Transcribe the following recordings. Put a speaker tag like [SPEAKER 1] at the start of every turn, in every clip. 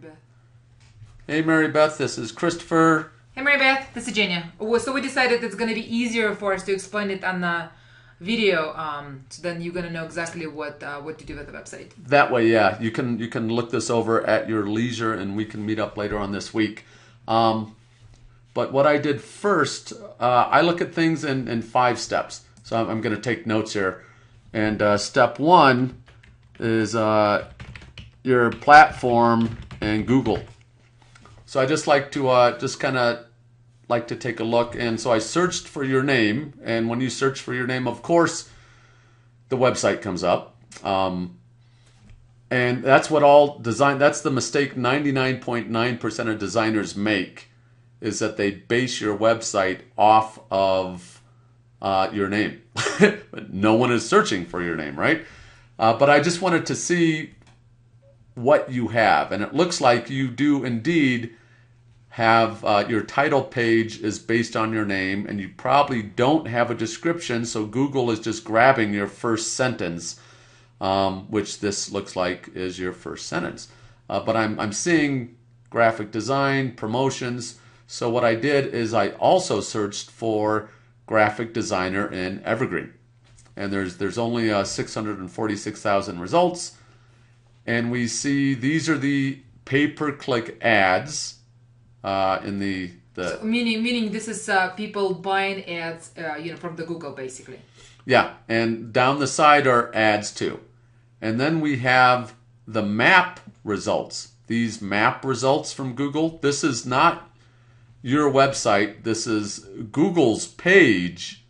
[SPEAKER 1] Beth.
[SPEAKER 2] Hey, Mary Beth, this is Christopher.
[SPEAKER 1] Hey, Mary Beth, this is Jenya. So we decided it's going to be easier for us to explain it on the video, so then you're going to know exactly what to do with the website.
[SPEAKER 2] That way, yeah, you can look this over at your leisure, and we can meet up later on this week. But what I did first, I look at things in 5 steps. So I'm going to take notes here. And step 1 is your platform and Google. So I just like to like to take a look. And so I searched for your name. And when you search for your name, of course, the website comes up. And that's what that's the mistake 99.9% of designers make, is that they base your website off of your name. But no one is searching for your name, right? But I just wanted to see what you have. And it looks like you do indeed have your title page is based on your name, and you probably don't have a description, so Google is just grabbing your first sentence, which this looks like is your first sentence. But I'm seeing graphic design, promotions. So what I did is I also searched for graphic designer in Evergreen. And there's only 646,000 results. And we see these are the pay-per-click ads in the
[SPEAKER 1] So meaning this is people buying ads, from the Google basically.
[SPEAKER 2] Yeah, and down the side are ads too. And then we have the map results. These map results from Google. This is not your website. This is Google's page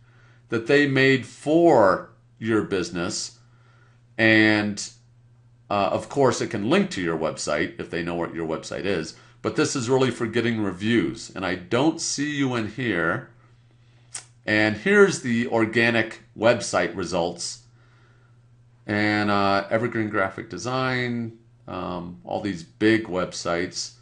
[SPEAKER 2] that they made for your business. And of course, it can link to your website if they know what your website is. But this is really for getting reviews. And I don't see you in here. And here's the organic website results. And Evergreen Graphic Design, all these big websites.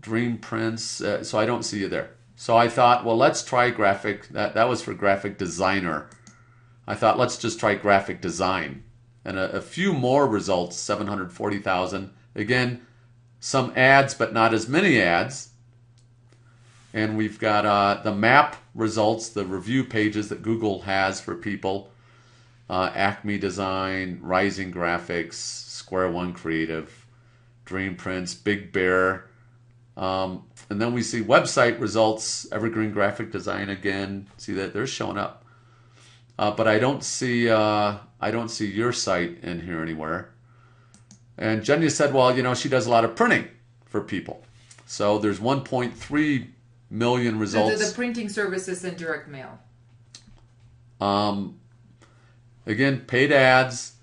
[SPEAKER 2] Dream Prints, so I don't see you there. So I thought, well, let's try graphic. That was for graphic designer. I thought, let's just try graphic design. And a few more results, 740,000. Again, some ads, but not as many ads. And we've got the map results, the review pages that Google has for people. Acme Design, Rising Graphics, Square One Creative, Dream Prints, Big Bear. And then we see website results, Evergreen Graphic Design again. See that they're showing up. But I don't see your site in here anywhere. And Jenya said, well, she does a lot of printing for people. So there's 1.3 million results.
[SPEAKER 1] The printing services and direct mail.
[SPEAKER 2] Again, paid ads,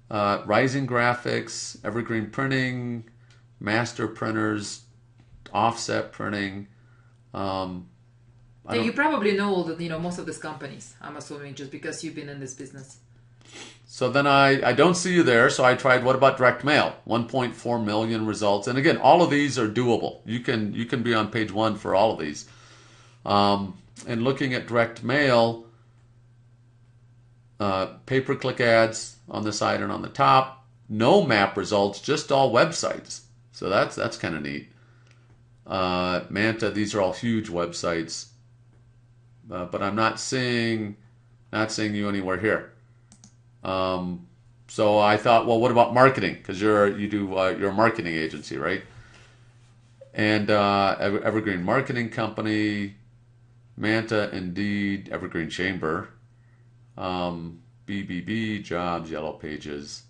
[SPEAKER 2] Rising Graphics, Evergreen Printing, Master Printers, Offset Printing.
[SPEAKER 1] You probably know all the, most of these companies, I'm assuming, just because you've been in this business.
[SPEAKER 2] So then I don't see you there, so I tried, what about direct mail? 1.4 million results. And again, all of these are doable. You can be on page 1 for all of these. And looking at direct mail, pay-per-click ads on the side and on the top. No map results, just all websites. So that's kind of neat. Manta, these are all huge websites. But I'm not seeing you anywhere here. So I thought, well, what about marketing? Because you're a marketing agency, right? And Evergreen Marketing Company, Manta, Indeed, Evergreen Chamber, BBB, Jobs, Yellow Pages.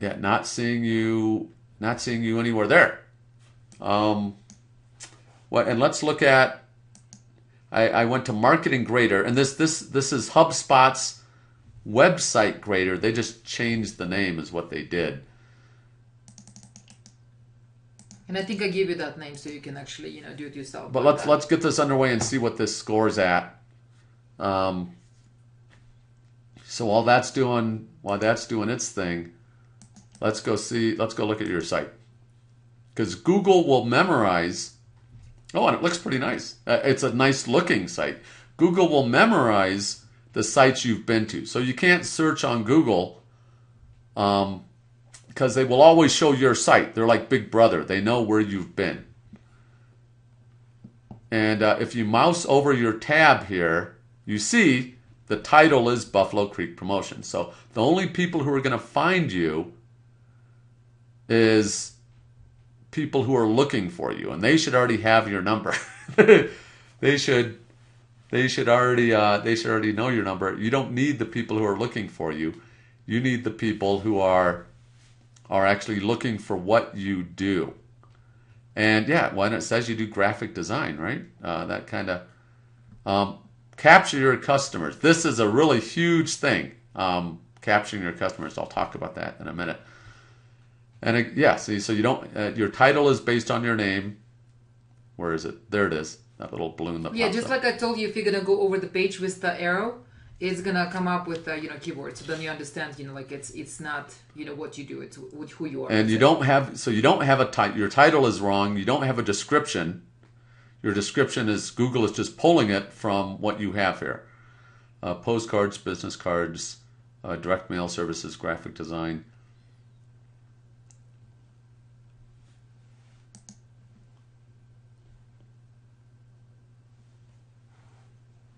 [SPEAKER 2] Yeah, not seeing you anywhere there. And let's look at. I went to Marketing Grader, and this is HubSpot's website grader. They just changed the name, is what they did.
[SPEAKER 1] And I think I gave you that name so you can actually, do it yourself.
[SPEAKER 2] But let's get this underway and see what this scores at. So while that's doing its thing, let's go look at your site, because Google will memorize. Oh, and it looks pretty nice. It's a nice looking site. Google will memorize the sites you've been to. So you can't search on Google because they will always show your site. They're like Big Brother. They know where you've been. And if you mouse over your tab here, you see the title is Buffalo Creek Promotion. So the only people who are going to find you is people who are looking for you, and they should already have your number. they should already know your number. You don't need the people who are looking for you. You need the people who are actually looking for what you do. And yeah, when it says you do graphic design, right? That kind of capture your customers. This is a really huge thing. Capturing your customers. I'll talk about that in a minute. And yeah, see, so you don't. Your title is based on your name. Where is it? There it is. That little balloon that.
[SPEAKER 1] Yeah,
[SPEAKER 2] pops
[SPEAKER 1] just
[SPEAKER 2] up.
[SPEAKER 1] like I told you, if you're gonna go over the page with the arrow, it's gonna come up with keywords. So then you understand, like it's not what you do. It's who you are.
[SPEAKER 2] And you don't have a title. Your title is wrong. You don't have a description. Your description is Google is just pulling it from what you have here. Postcards, business cards, direct mail services, graphic design.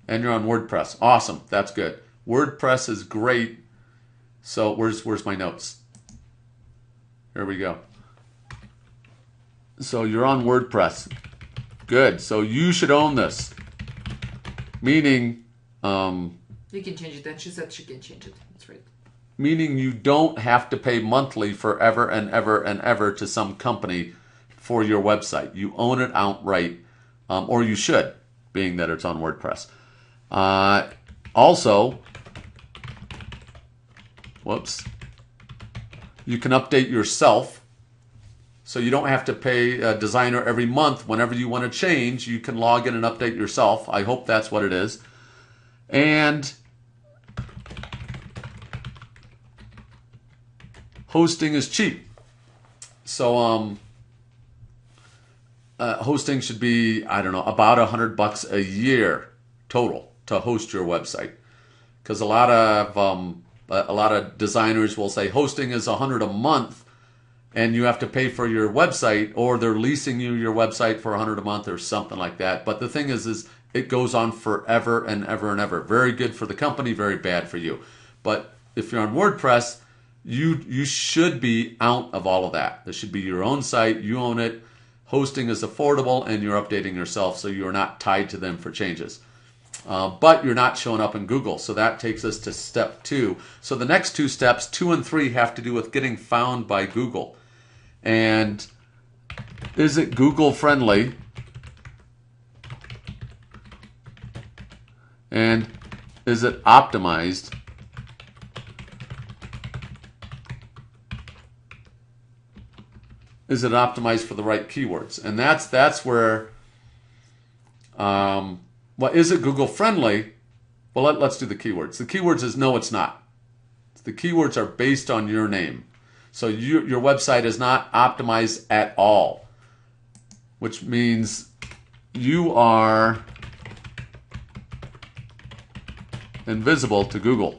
[SPEAKER 2] And you're on WordPress. Awesome. That's good. WordPress is great. So where's my notes? Here we go. So you're on WordPress. Good. So you should own this. Meaning,
[SPEAKER 1] you can change it. And she said she can change it. That's right.
[SPEAKER 2] Meaning you don't have to pay monthly forever and ever and ever to some company for your website. You own it outright, or you should, being that it's on WordPress. Also, you can update yourself, so you don't have to pay a designer every month. Whenever you want to change, you can log in and update yourself. I hope that's what it is. And hosting is cheap. So hosting should be, I don't know, about $100 a year total to host your website, because a lot of designers will say hosting is $100 a month, and you have to pay for your website, or they're leasing you your website for $100 a month or something like that. But the thing is it goes on forever and ever and ever. Very good for the company, very bad for you. But if you're on WordPress, you should be out of all of that. This should be your own site. You own it. Hosting is affordable, and you're updating yourself, so you're not tied to them for changes. But you're not showing up in Google. So that takes us to step 2. So the next 2 steps, 2 and 3, have to do with getting found by Google. And is it Google friendly? And is it optimized? Is it optimized for the right keywords? And that's where, is it Google friendly? Well, let's do the keywords. The keywords is no, it's not. The keywords are based on your name. So your website is not optimized at all, which means you are invisible to Google.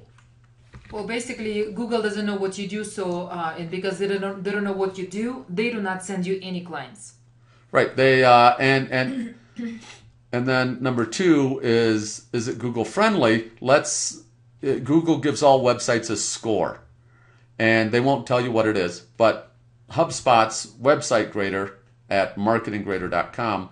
[SPEAKER 1] Well, basically, Google doesn't know what you do, so and because they don't know what you do, they do not send you any clients.
[SPEAKER 2] Right. They and then number 2 is it Google friendly? Google gives all websites a score, and they won't tell you what it is. But HubSpot's website grader at marketinggrader.com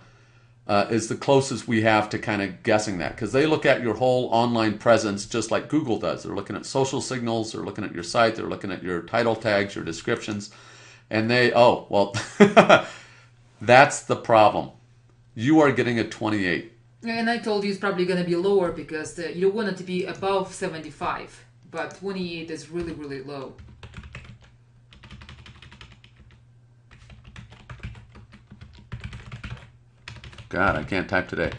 [SPEAKER 2] is the closest we have to kind of guessing that, because they look at your whole online presence just like Google does. They're looking at social signals, they're looking at your site, they're looking at your title tags, your descriptions, and that's the problem. You are getting a 28.
[SPEAKER 1] And I told you it's probably going to be lower because you want it to be above 75, but 28 is really, really low.
[SPEAKER 2] God, I can't type today.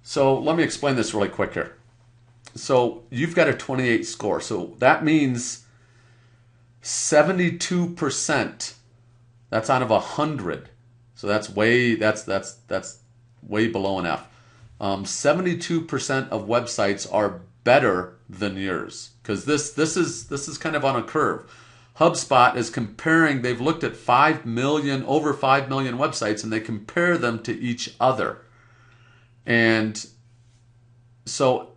[SPEAKER 2] So let me explain this really quick here. So you've got a 28 score. So that means 72%. That's out of 100. So that's way below an F. 72% of websites are better than yours, because this is kind of on a curve. HubSpot is comparing, they've looked at over 5 million websites, and they compare them to each other. And so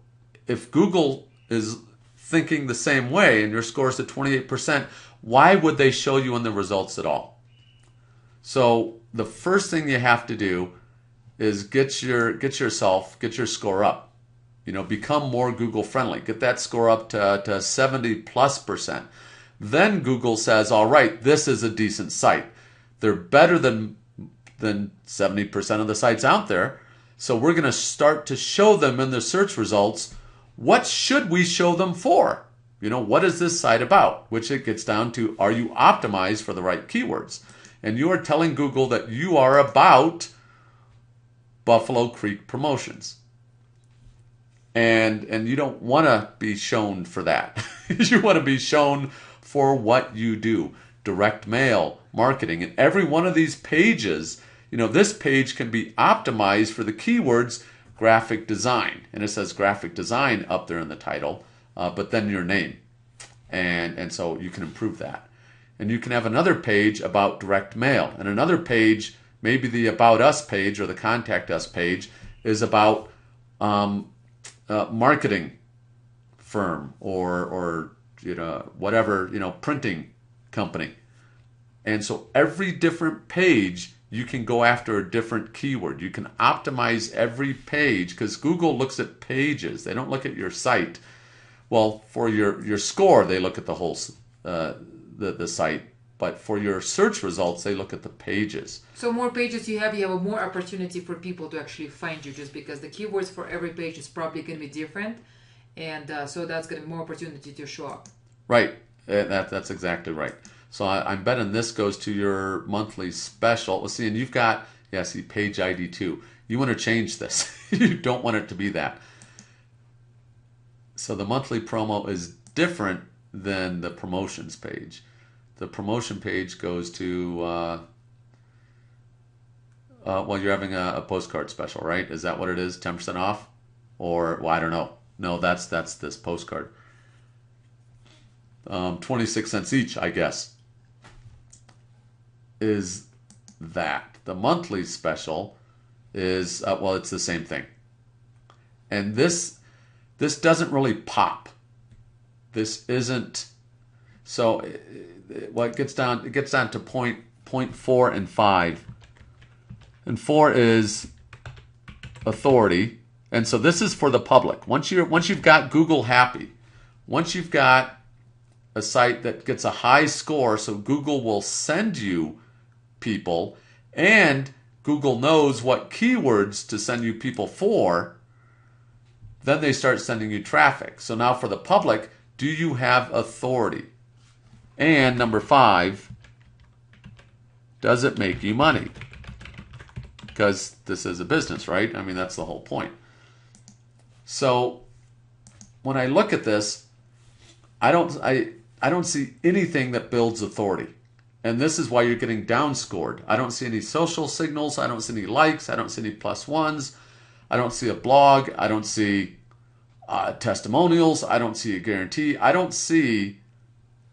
[SPEAKER 2] if Google is thinking the same way and your score is at 28%, why would they show you in the results at all? So the first thing you have to do is get your score up. Become more Google friendly. Get that score up to 70+%. Then Google says, all right, this is a decent site. They're better than 70% of the sites out there. So we're going to start to show them in the search results, what should we show them for? What is this site about? Which it gets down to, are you optimized for the right keywords? And you are telling Google that you are about Buffalo Creek promotions. And you don't want to be shown for that. You want to be shown for what you do. Direct mail, marketing. And every one of these pages, this page can be optimized for the keywords graphic design. And it says graphic design up there in the title, but then your name. And so you can improve that. And you can have another page about direct mail. And another page, maybe the About Us page or the Contact Us page, is about marketing firm or whatever, printing company. And so every different page, you can go after a different keyword. You can optimize every page, because Google looks at pages. They don't look at your site. Well, for your score, they look at the whole the site. But for your search results, they look at the pages.
[SPEAKER 1] So more pages you have a more opportunity for people to actually find you, just because the keywords for every page is probably going to be different. And so that's going to be more opportunity to show up.
[SPEAKER 2] Right. That's exactly right. So I'm betting this goes to your monthly special. Let's see, and you've got, page ID 2. You want to change this. You don't want it to be that. So the monthly promo is different than the promotions page. The promotion page goes to, you're having a postcard special, right? Is that what it is? 10% off? Or, I don't know. No, that's this postcard. 26 cents each, I guess, is that. The monthly special is, it's the same thing. And this doesn't really pop. This isn't, so it gets down to point 4 and 5. And 4 is authority. And so this is for the public. Once you've got Google happy, once you've got a site that gets a high score, so Google will send you people, and Google knows what keywords to send you people for, then they start sending you traffic. So now for the public, do you have authority? And number 5, does it make you money? Because this is a business, right? I mean, that's the whole point. So when I look at this, I don't see anything that builds authority. And this is why you're getting downscored. I don't see any social signals. I don't see any likes. I don't see any +1s. I don't see a blog. I don't see testimonials. I don't see a guarantee. I don't see,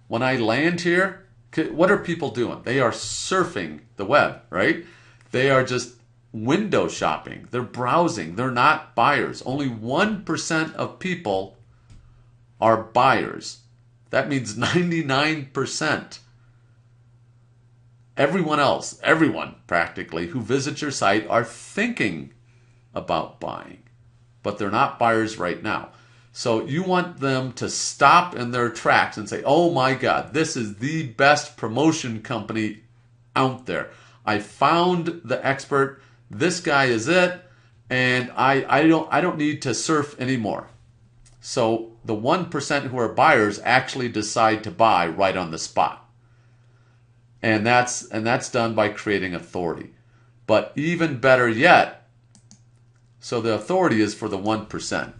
[SPEAKER 2] when I land here, what are people doing? They are surfing the web, right? They are just window shopping. They're browsing. They're not buyers. Only 1% of people are buyers. That means 99%. Everyone practically who visits your site are thinking about buying, but they're not buyers right now. So you want them to stop in their tracks and say, oh my God, this is the best promotion company out there. I found the expert. This guy is it. And I don't need to surf anymore. So the 1% who are buyers actually decide to buy right on the spot. And that's done by creating authority. But even better yet, so the authority is for the 1%.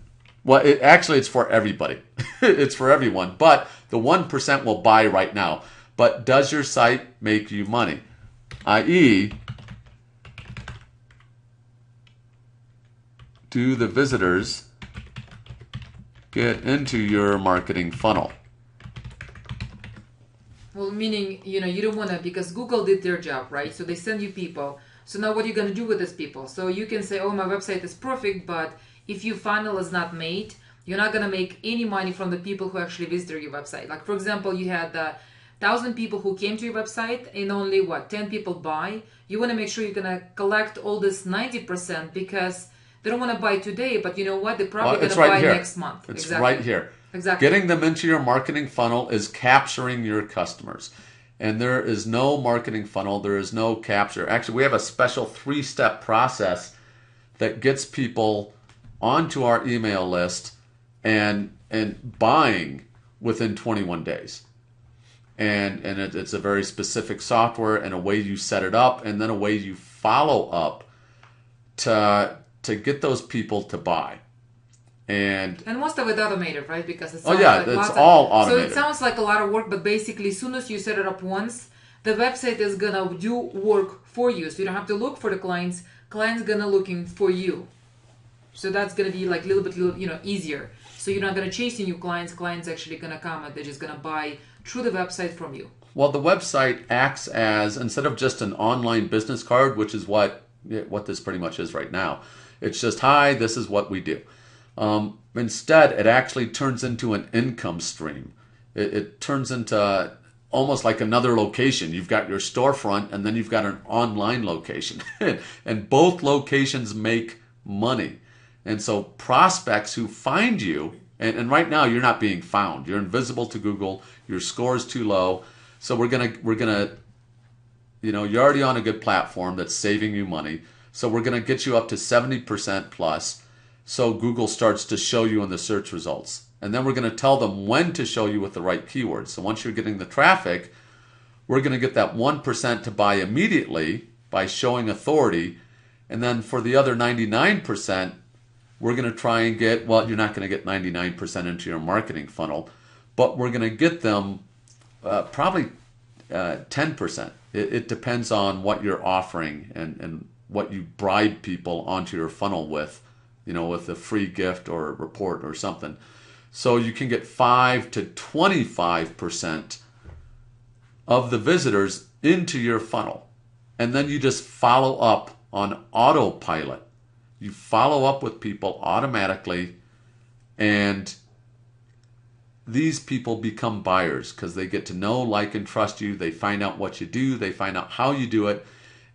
[SPEAKER 2] Well, it's for everybody. It's for everyone. But the 1% will buy right now. But does your site make you money? I.e., do the visitors get into your marketing funnel?
[SPEAKER 1] Well, meaning, you don't want to, because Google did their job, right? So they send you people. So now what are you going to do with these people? So you can say, oh, my website is perfect, but if your funnel is not made, you're not going to make any money from the people who actually visited your website. Like, for example, you had 1,000 people who came to your website and only, 10 people buy. You want to make sure you're going to collect all this 90% because they don't want to buy today, but you know what? They're probably going to buy next month.
[SPEAKER 2] It's
[SPEAKER 1] exactly.
[SPEAKER 2] right here.
[SPEAKER 1] Exactly.
[SPEAKER 2] Getting them into your marketing funnel is capturing your customers. And there is no marketing funnel. There is no capture. Actually, we have a special 3-step process that gets people onto our email list and buying within 21 days. And it's a very specific software and a way you set it up and then a way you follow up to get those people to buy. And
[SPEAKER 1] most of it automated, right? Because it's
[SPEAKER 2] it's all automated.
[SPEAKER 1] So it sounds like a lot of work, but basically, as soon as you set it up once, the website is gonna do work for you. So you don't have to look for the clients. Clients gonna looking for you. So that's gonna be like a little bit, easier. So you're not gonna chase new clients. Clients actually gonna come and they're just gonna buy through the website from you.
[SPEAKER 2] Well, the website acts as, instead of just an online business card, which is what this pretty much is right now. It's just, hi, this is what we do. Instead, it actually turns into an income stream. It turns into almost like another location. You've got your storefront and then you've got an online location. And both locations make money. And so prospects who find you, and right now you're not being found. You're invisible to Google. Your score is too low. So we're gonna you're already on a good platform that's saving you money. So we're gonna get you up to 70% plus. So Google starts to show you in the search results. And then we're going to tell them when to show you with the right keywords. So once you're getting the traffic, we're going to get that 1% to buy immediately by showing authority. And then for the other 99%, we're going to try and get, well, you're not going to get 99% into your marketing funnel, but we're going to get them probably 10%. It depends on what you're offering and what you bribe people onto your funnel with. With a free gift or a report or something. So you can get 5 to 25% of the visitors into your funnel. And then you just follow up on autopilot. You follow up with people automatically, and these people become buyers because they get to know, like, and trust you. They find out what you do. They find out how you do it.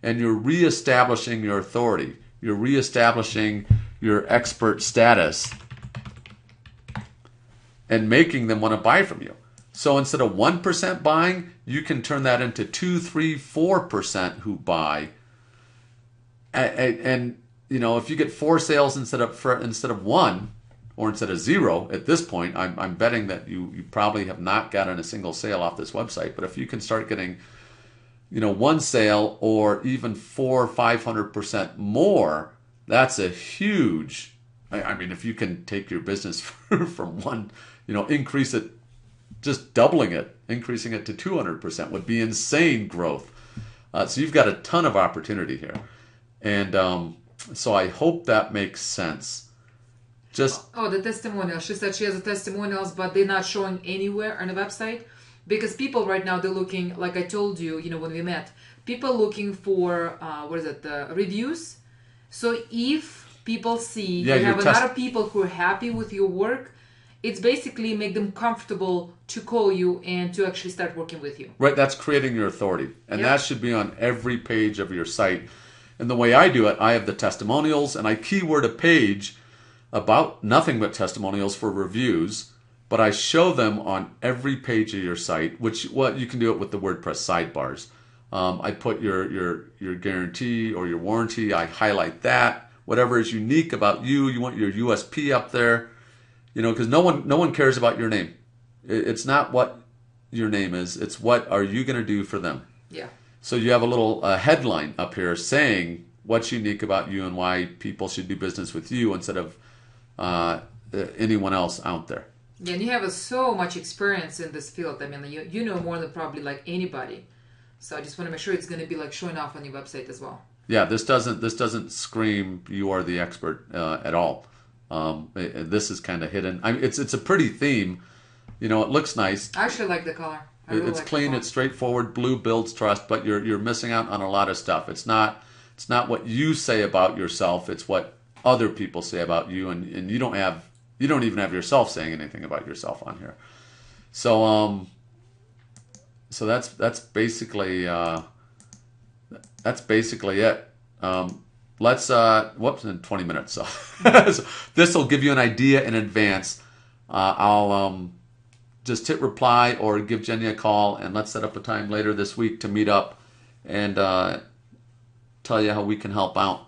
[SPEAKER 2] And you're reestablishing your authority. You're reestablishing your expert status and making them want to buy from you. So instead of 1% buying, you can turn that into 2, 3, 4% who buy. And if you get 4 sales instead of 1 or instead of 0 at this point, I'm betting that you probably have not gotten a single sale off this website. But if you can start getting 1 sale or even 400 or 500% more, that's a huge. I mean, if you can take your business from 1, increase it, just doubling it, increasing it to 200% would be insane growth. So you've got a ton of opportunity here, and so I hope that makes sense.
[SPEAKER 1] The testimonials. She said she has the testimonials, but they're not showing anywhere on the website. Because people right now, they're looking, like I told you, when we met, people looking for, reviews. So if people see you have a lot of people who are happy with your work, it's basically make them comfortable to call you and to actually start working with you.
[SPEAKER 2] Right, that's creating your authority. And that should be on every page of your site. And the way I do it, I have the testimonials, and I keyword a page about nothing but testimonials for reviews. But I show them on every page of your site, you can do it with the WordPress sidebars. I put your guarantee or your warranty. I highlight that. Whatever is unique about you, you want your USP up there. Because no one cares about your name. It's not what your name is. It's what are you going to do for them.
[SPEAKER 1] Yeah.
[SPEAKER 2] So you have a little headline up here saying what's unique about you and why people should do business with you instead of anyone else out there.
[SPEAKER 1] Yeah, and you have so much experience in this field. I mean, you know more than probably like anybody. So I just want to make sure it's going to be like showing off on your website as well.
[SPEAKER 2] Yeah, this doesn't scream you are the expert at all. This is kind of hidden. It's a pretty theme. You know, it looks nice.
[SPEAKER 1] I actually like the color. I really
[SPEAKER 2] It's
[SPEAKER 1] like the
[SPEAKER 2] clean.
[SPEAKER 1] color.
[SPEAKER 2] It's straightforward. Blue builds trust, but you're missing out on a lot of stuff. It's not what you say about yourself. It's what other people say about you, and you don't even have yourself saying anything about yourself on here. So that's basically it. Let's whoops, in 20 minutes. So, so this will give you an idea in advance. I'll just hit reply or give Jenny a call, and let's set up a time later this week to meet up and tell you how we can help out.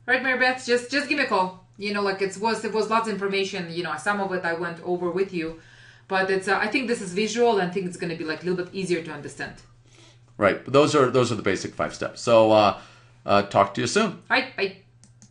[SPEAKER 1] Right, Mary Beth, just give me a call. You know, like it was lots of information. You know, some of it I went over with you, but it's I think this is visual, and I think it's going to be like a little bit easier to understand.
[SPEAKER 2] Right. Those are the basic 5 steps. So talk to you soon.
[SPEAKER 1] All right, bye.